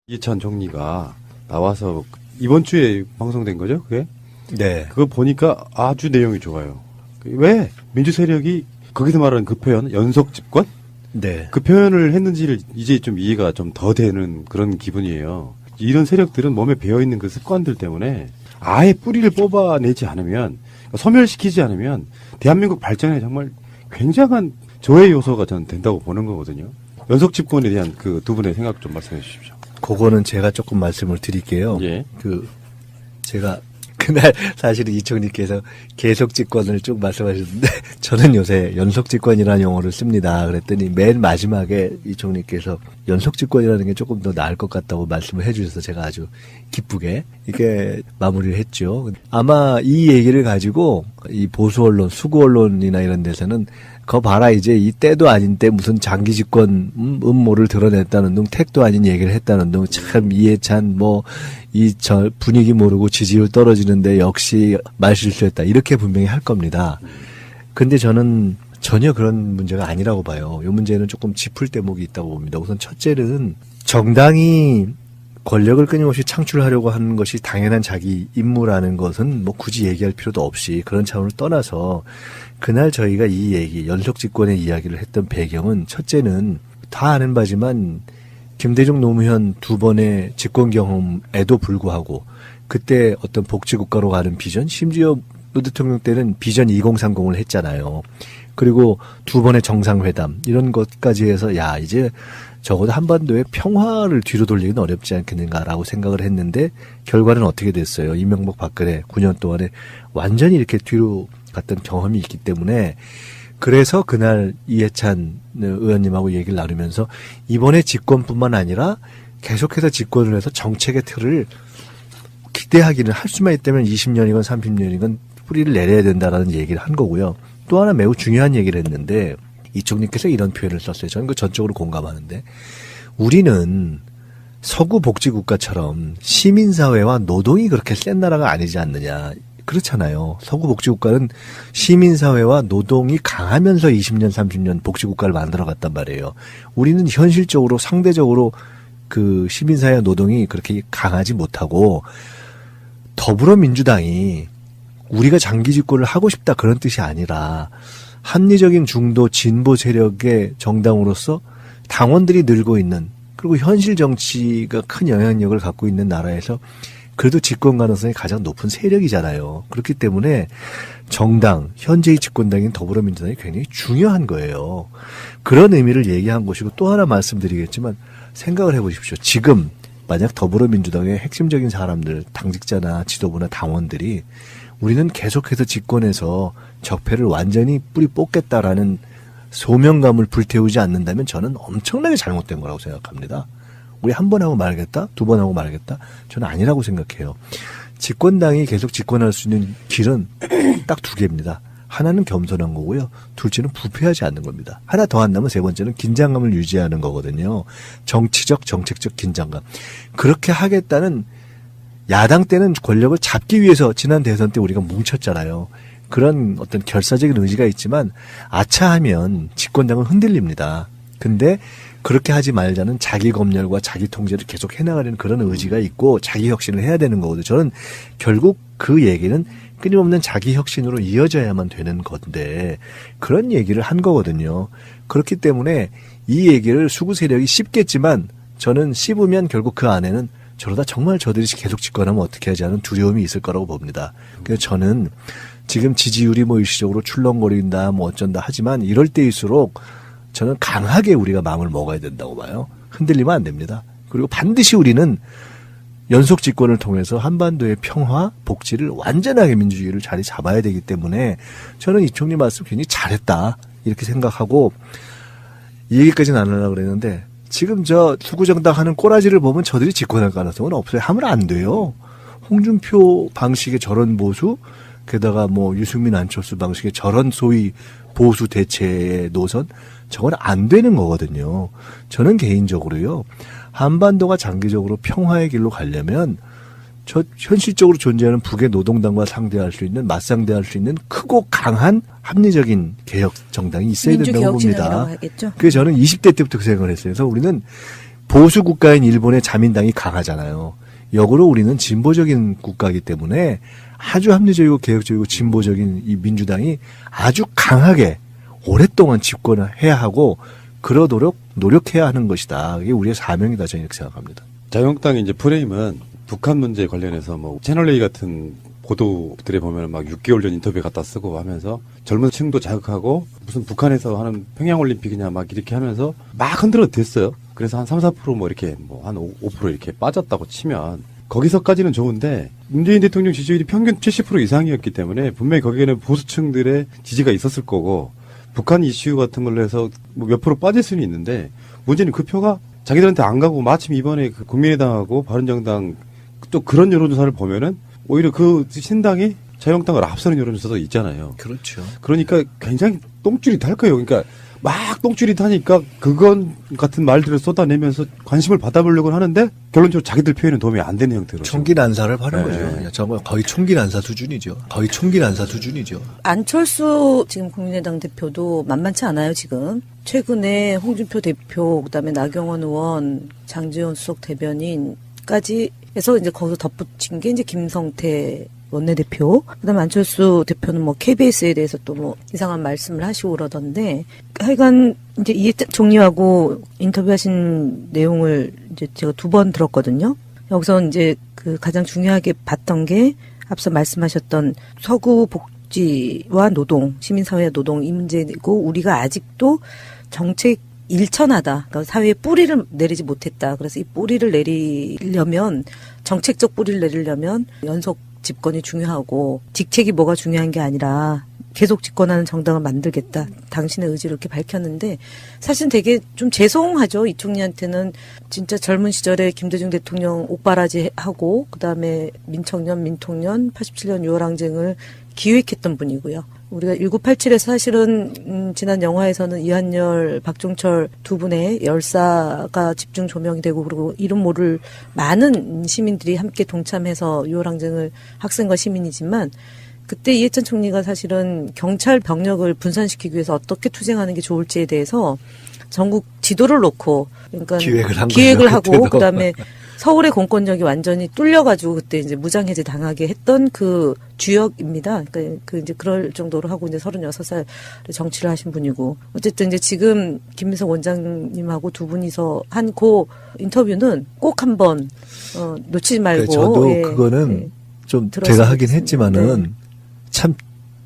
이해찬 총리가 나와서 이번 주에 방송된 거죠, 그게? 네. 그거 보니까 아주 내용이 좋아요. 왜 민주 세력이 거기서 말하는 그 표현, 연속 집권? 네. 그 표현을 했는지를 이제 좀 이해가 좀 더 되는 그런 기분이에요. 이런 세력들은 몸에 배어있는 그 습관들 때문에 아예 뿌리를 뽑아내지 않으면, 소멸시키지 않으면 대한민국 발전에 정말 굉장한 조회 요소가 저는 된다고 보는 거거든요. 연속 집권에 대한 그 두 분의 생각 좀 말씀해 주십시오. 그거는 제가 조금 말씀을 드릴게요. 예. 제가 그날 사실은 이총리께서 계속 집권을 쭉 말씀하셨는데 저는 요새 연속 집권이라는 용어를 씁니다. 그랬더니 맨 마지막에 이총리께서 연속 집권이라는 게 조금 더 나을 것 같다고 말씀을 해주셔서 제가 아주 기쁘게 이렇게 마무리를 했죠. 아마 이 얘기를 가지고 이 보수 언론, 수구 언론이나 이런 데서는 거 봐라 이제 이 때도 아닌 때 무슨 장기 집권 음모를 드러냈다는 둥 택도 아닌 얘기를 했다는 둥 참 이해찬 저 분위기 모르고 지지율 떨어지는데 역시 말실수했다 이렇게 분명히 할 겁니다. 근데 저는 전혀 그런 문제가 아니라고 봐요. 이 문제는 조금 짚을 대목이 있다고 봅니다. 우선 첫째는 정당이 권력을 끊임없이 창출하려고 하는 것이 당연한 자기 임무라는 것은 뭐 굳이 얘기할 필요도 없이 그런 차원을 떠나서 그날 저희가 이 얘기, 연속 집권의 이야기를 했던 배경은 첫째는 다 아는 바지만 김대중 노무현 두 번의 집권 경험에도 불구하고 그때 어떤 복지국가로 가는 비전, 심지어 노 대통령 때는 비전 2030을 했잖아요. 그리고 두 번의 정상회담 이런 것까지 해서 야 이제 적어도 한반도의 평화를 뒤로 돌리기는 어렵지 않겠는가라고 생각을 했는데 결과는 어떻게 됐어요. 이명박 박근혜 9년 동안에 완전히 이렇게 뒤로 갔던 경험이 있기 때문에 그래서 그날 이해찬 의원님하고 얘기를 나누면서 이번에 집권뿐만 아니라 계속해서 집권을 해서 정책의 틀을 기대하기는 할 수만 있다면 20년이건 30년이건 뿌리를 내려야 된다라는 얘기를 한 거고요. 또 하나 매우 중요한 얘기를 했는데 이총리께서 이런 표현을 썼어요. 저는 그 전적으로 공감하는데 우리는 서구 복지국가처럼 시민사회와 노동이 그렇게 센 나라가 아니지 않느냐. 그렇잖아요. 서구 복지국가는 시민사회와 노동이 강하면서 20년, 30년 복지국가를 만들어갔단 말이에요. 우리는 현실적으로 상대적으로 그 시민사회와 노동이 그렇게 강하지 못하고 더불어민주당이 우리가 장기 집권을 하고 싶다 그런 뜻이 아니라 합리적인 중도 진보 세력의 정당으로서 당원들이 늘고 있는 그리고 현실 정치가 큰 영향력을 갖고 있는 나라에서 그래도 집권 가능성이 가장 높은 세력이잖아요. 그렇기 때문에 정당, 현재의 집권당인 더불어민주당이 굉장히 중요한 거예요. 그런 의미를 얘기한 것이고 또 하나 말씀드리겠지만 생각을 해보십시오. 지금 만약 더불어민주당의 핵심적인 사람들, 당직자나 지도부나 당원들이 우리는 계속해서 집권해서 적폐를 완전히 뿌리 뽑겠다라는 소명감을 불태우지 않는다면 저는 엄청나게 잘못된 거라고 생각합니다. 우리 한 번 하고 말겠다? 두 번 하고 말겠다? 저는 아니라고 생각해요. 집권당이 계속 집권할 수 있는 길은 딱 두 개입니다. 하나는 겸손한 거고요. 둘째는 부패하지 않는 겁니다. 하나 더 한다면 세 번째는 긴장감을 유지하는 거거든요. 정치적, 정책적 긴장감. 그렇게 하겠다는 야당 때는 권력을 잡기 위해서 지난 대선 때 우리가 뭉쳤잖아요. 그런 어떤 결사적인 의지가 있지만 아차하면 집권당은 흔들립니다. 근데 그렇게 하지 말자는 자기 검열과 자기 통제를 계속 해나가려는 그런 의지가 있고 자기 혁신을 해야 되는 거거든요. 저는 결국 그 얘기는 끊임없는 자기 혁신으로 이어져야만 되는 건데 그런 얘기를 한 거거든요. 그렇기 때문에 이 얘기를 수구 세력이 씹겠지만 저는 씹으면 결국 그 안에는 저러다 정말 저들이 계속 집권하면 어떻게 하지 않은 두려움이 있을 거라고 봅니다. 그래서 저는 지금 지지율이 뭐 일시적으로 출렁거린다 뭐 어쩐다 하지만 이럴 때일수록 저는 강하게 우리가 마음을 먹어야 된다고 봐요. 흔들리면 안 됩니다. 그리고 반드시 우리는 연속 집권을 통해서 한반도의 평화, 복지를 완전하게 민주주의를 자리 잡아야 되기 때문에 저는 이 총리 말씀 굉장히 잘했다 이렇게 생각하고 이 얘기까지는 안 하려고 그랬는데 지금 저 수구정당 하는 꼬라지를 보면 저들이 집권할 가능성은 없어요. 하면 안 돼요. 홍준표 방식의 저런 보수 게다가 뭐 유승민 안철수 방식의 저런 소위 보수 대체의 노선 저건 안 되는 거거든요. 저는 개인적으로요. 한반도가 장기적으로 평화의 길로 가려면 저 현실적으로 존재하는 북의 노동당과 상대할 수 있는 맞상대할 수 있는 크고 강한 합리적인 개혁 정당이 있어야 된다고 봅니다. 하겠죠. 그래서 저는 20대 때부터 그 생각을 했어요. 그래서 우리는 보수 국가인 일본의 자민당이 강하잖아요. 역으로 우리는 진보적인 국가이기 때문에 아주 합리적이고 개혁적이고 진보적인 이 민주당이 아주 강하게 오랫동안 집권을 해야 하고 그러도록 노력해야 하는 것이다. 이게 우리의 사명이다. 저는 이렇게 생각합니다. 자유한국당의 이제 프레임은 북한 문제 관련해서 뭐 채널A 같은 보도들에 보면 막 6개월 전 인터뷰 갖다 쓰고 하면서 젊은 층도 자극하고 무슨 북한에서 하는 평양올림픽이냐 막 이렇게 하면서 막 흔들어 댔어요. 그래서 한 3, 4%뭐 이렇게 뭐 한 5% 이렇게 빠졌다고 치면 거기서까지는 좋은데 문재인 대통령 지지율이 평균 70% 이상이었기 때문에 분명히 거기에는 보수층들의 지지가 있었을 거고 북한 이슈 같은 걸로 해서 뭐 몇 프로 빠질 수는 있는데 문제는 그 표가 자기들한테 안 가고 마침 이번에 그 국민의당하고 바른정당 또 그런 여론조사를 보면은 오히려 그 신당이 자유한국당을 앞서는 여론조사도 있잖아요. 그렇죠. 그러니까 굉장히 똥줄이 탈 거예요. 그러니까 막 똥줄이 타니까 그건 같은 말들을 쏟아내면서 관심을 받아보려고 하는데 결론적으로 자기들 표현은 도움이 안 되는 형태로. 총기 난사를 하는 네. 거죠. 정말 거의 총기 난사 수준이죠. 거의 총기 난사 수준이죠. 안철수 지금 국민의당 대표도 만만치 않아요, 지금. 최근에 홍준표 대표, 그다음에 나경원 의원, 장지원 수석 대변인까지 해서 이제 거기서 덧붙인 게 이제 김성태 원내대표. 그다음에 안철수 대표는 뭐 KBS에 대해서 또 뭐 이상한 말씀을 하시고 그러던데 하여간 이제 이해찬 총리하고 인터뷰하신 내용을 이제 제가 2번 들었거든요. 여기서 이제 그 가장 중요하게 봤던 게 앞서 말씀하셨던 서구 복지와 노동, 시민사회와 노동 이 문제고 우리가 아직도 정책 일천하다. 그러니까 사회에 뿌리를 내리지 못했다. 그래서 이 뿌리를 내리려면 정책적 뿌리를 내리려면 연속 집권이 중요하고 직책이 뭐가 중요한 게 아니라 계속 집권하는 정당을 만들겠다. 당신의 의지를 이렇게 밝혔는데 사실 되게 좀 죄송하죠. 이 총리한테는 진짜 젊은 시절에 김대중 대통령 옥바라지 하고 그다음에 민청년, 민통년, 87년 6월 항쟁을 기획했던 분이고요. 우리가 1987에서 사실은 지난 영화에서는 이한열, 박종철 두 분의 열사가 집중 조명이 되고 그리고 이름 모를 많은 시민들이 함께 동참해서 6월 항쟁을 학생과 시민이지만 그때 이해찬 총리가 사실은 경찰 병력을 분산시키기 위해서 어떻게 투쟁하는 게 좋을지에 대해서 전국 지도를 놓고 그러니까 기획을 하고 그다음에 서울의 공권력이 완전히 뚫려가지고 그때 이제 무장해제 당하게 했던 그 주역입니다. 그러니까 그 이제 그럴 정도로 하고 이제 36살 정치를 하신 분이고 어쨌든 이제 지금 김민석 원장님하고 두 분이서 한 그 인터뷰는 꼭 한번 놓치지 말고. 네, 저도 예, 그거는 예, 좀 제가 하긴 했지만은 네. 참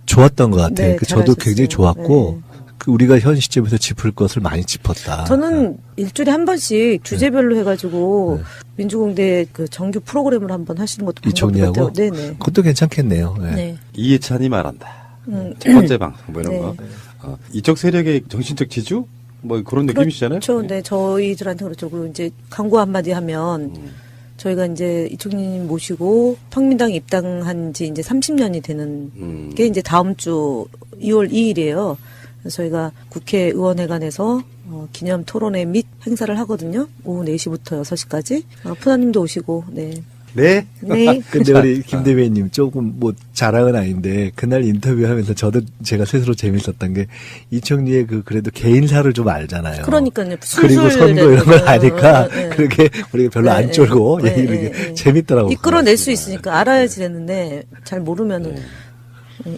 좋았던 것 같아요. 네, 그 저도 굉장히 좋았고. 네. 그 우리가 현 시점에서 짚을 것을 많이 짚었다. 저는 일주일에 한 번씩 주제별로 해가지고 네. 민주공대 그 정규 프로그램을 한번 하시는 것도 이 총리하고? 네네. 그것도 괜찮겠네요. 네. 네. 이해찬이 말한다. 첫 번째 방송 뭐 이런 네. 거. 이쪽 세력의 정신적 지주? 뭐 그런 느낌이시잖아요. 그렇죠. 네, 저희들한테 그렇죠. 그리고 이제 광고 한마디 하면 저희가 이제 이 총리님 모시고 평민당 입당한 지 이제 30년이 되는 게 이제 다음 주 2월 2일이에요. 그래서 저희가 국회의원회관에서 기념 토론회 및 행사를 하거든요. 오후 4시부터 6시까지. 푸나님도 오시고, 네. 네. 네. 근데 우리 김 대변인님 조금 뭐 자랑은 아닌데 그날 인터뷰하면서 저도 제가 스스로 재밌었던 게 이 총리의 그 그래도 개인사를 좀 알잖아요. 그러니까요. 그리고 선거 이런 걸 아니까 네. 그렇게 우리가 별로 안 쫄고 네, 얘기를 네, 이렇게 네. 재밌더라고요. 이끌어낼 수 있으니까 알아야지 되는데 잘 모르면은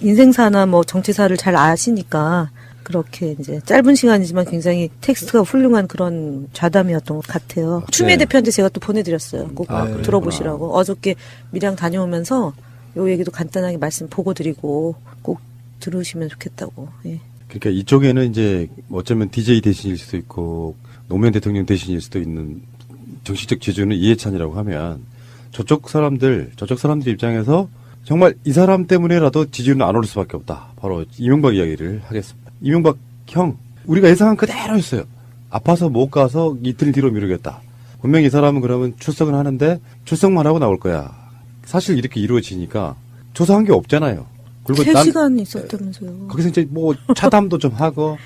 인생사나 뭐 정치사를 잘 아시니까 그렇게 이제 짧은 시간이지만 굉장히 텍스트가 훌륭한 그런 좌담이었던 것 같아요. 추미애 대표한테 제가 또 보내드렸어요. 꼭 그랬구나. 들어보시라고. 어저께 밀양 다녀오면서 요 얘기도 간단하게 말씀 보고 드리고 꼭 들으시면 좋겠다고. 예. 그러니까 이쪽에는 이제 어쩌면 DJ 대신일 수도 있고 노무현 대통령 대신일 수도 있는 정치적 지주는 이해찬이라고 하면 저쪽 사람들 입장에서 정말 이 사람 때문에라도 지지율은 안 오를 수밖에 없다. 바로 이명박 이야기를 하겠습니다. 이명박 형, 우리가 예상한 그대로였어요. 아파서 못 가서 이틀 뒤로 미루겠다. 분명히 이 사람은 그러면 출석은 하는데 출석만 하고 나올 거야. 사실 이렇게 이루어지니까 조사한 게 없잖아요. 그리고 3시간 있었다면서요. 거기서 이제 뭐 차담도 좀 하고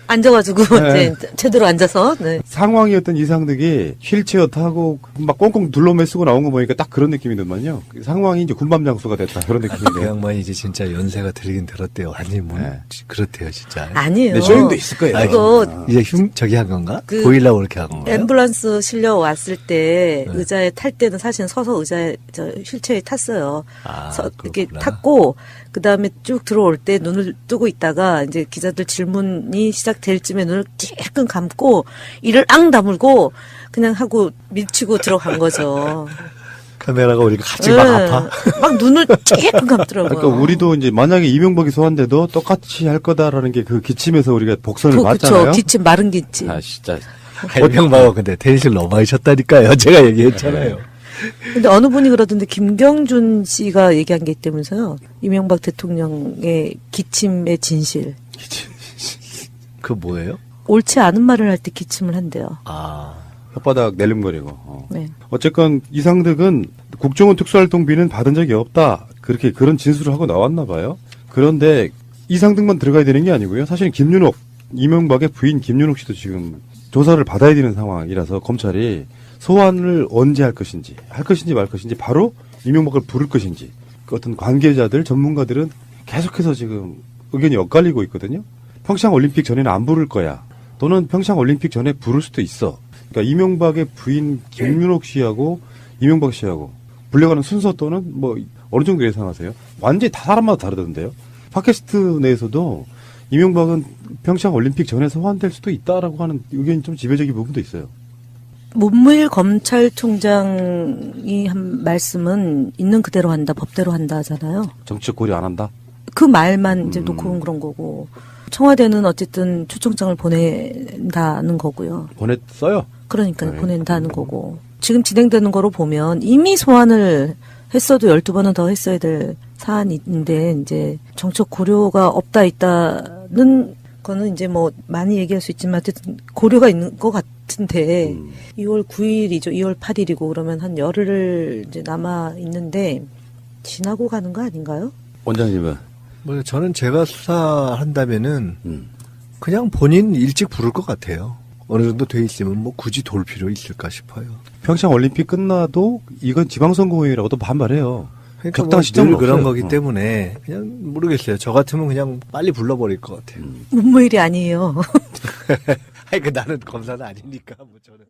앉아가지고 네. 이제 제대로 앉아서. 네. 상황이었던 이상득이 휠체어 타고 막 꽁꽁 둘러매 쓰고 나온 거 보니까 딱 그런 느낌이더만요. 상황이 이제 군밤 장수가 됐다 그런 그 느낌이네요. 양반이 이제 진짜 연세가 들긴 들었대요. 아니 뭐 네. 그렇대요 진짜. 아니에요. 네, 쇼잉도 있을 거예요. 그거 이제 저기 한 건가? 그 보이려고 그렇게 한 건가요? 앰뷸런스 실려 왔을 때 네. 의자에 탈 때는 사실은 서서 의자에 휠체어에 탔어요. 아, 이렇게 그렇구나. 탔고 그 다음에 쭉 들어올 때 눈을 뜨고 있다가 이제 기자들 질문이 시작될 쯤에 눈을 찔끔 감고 이를 앙 다물고 그냥 하고 밀치고 들어간 거죠. 카메라가 우리가 같이 막 네. 아파. 막 눈을 찔끔 감더라고요. 그러니까 우리도 이제 만약에 이명박이 소환돼도 똑같이 할 거다라는 게 그 기침에서 우리가 복선을 봤잖아요. 그쵸. 기침 마른 기침. 아 진짜 해명방어 근데 텐실 너무 많이 쳤다니까요. 제가 얘기했잖아요. 근데 어느 분이 그러던데 김경준 씨가 얘기한 게 있다면서요. 이명박 대통령의 기침의 진실. 그 뭐예요? 옳지 않은 말을 할 때 기침을 한대요. 아, 혓바닥 내름거리고. 네. 어쨌건 이상득은 국정원 특수활동비는 받은 적이 없다. 그렇게 그런 진술을 하고 나왔나 봐요. 그런데 이상득만 들어가야 되는 게 아니고요. 사실 김윤옥, 이명박의 부인 김윤옥 씨도 지금 조사를 받아야 되는 상황이라서 검찰이 소환을 언제 할 것인지 말 것인지 바로 이명박을 부를 것인지 그 어떤 관계자들 전문가들은 계속해서 지금 의견이 엇갈리고 있거든요. 평창 올림픽 전에는 안 부를 거야. 또는 평창 올림픽 전에 부를 수도 있어. 그러니까 이명박의 부인 김윤옥 씨하고 이명박 씨하고 불려가는 순서 또는 뭐 어느 정도 예상하세요? 완전히 다 사람마다 다르던데요. 팟캐스트 내에서도 이명박은 평창 올림픽 전에 소환될 수도 있다라고 하는 의견이 좀 지배적인 부분도 있어요. 문무일 검찰총장이 한 말씀은 있는 그대로 한다, 법대로 한다 하잖아요. 정치적 고려 안 한다? 그 말만 이제 놓고 온 그런 거고. 청와대는 어쨌든 초청장을 보낸다는 거고요. 보냈어요. 그러니까 네. 보낸다는 거고. 지금 진행되는 거로 보면 이미 소환을 했어도 12번은 더 했어야 될 사안인데 이제 정책 고려가 없다 있다는 거는 이제 뭐 많이 얘기할 수 있지만 어쨌든 고려가 있는 것 같은데 2월 9일이죠. 2월 8일이고 그러면 한 열흘 이제 남아 있는데 지나고 가는 거 아닌가요? 원장님은? 뭐 저는 제가 수사한다면은 음. 그냥 본인 일찍 부를 것 같아요. 어느 정도 돼 있으면 뭐 굳이 돌 필요 있을까 싶어요. 평창 올림픽 끝나도 이건 지방선거용이라고도 반발해요. 그러니까 적당한 뭐 시점은 늘 그런 없어요. 거기 때문에 그냥 모르겠어요. 저 같으면 그냥 빨리 불러버릴 것 같아요. 문무일이 아니에요. 아니 그 나는 검사는 아니니까 뭐 저는.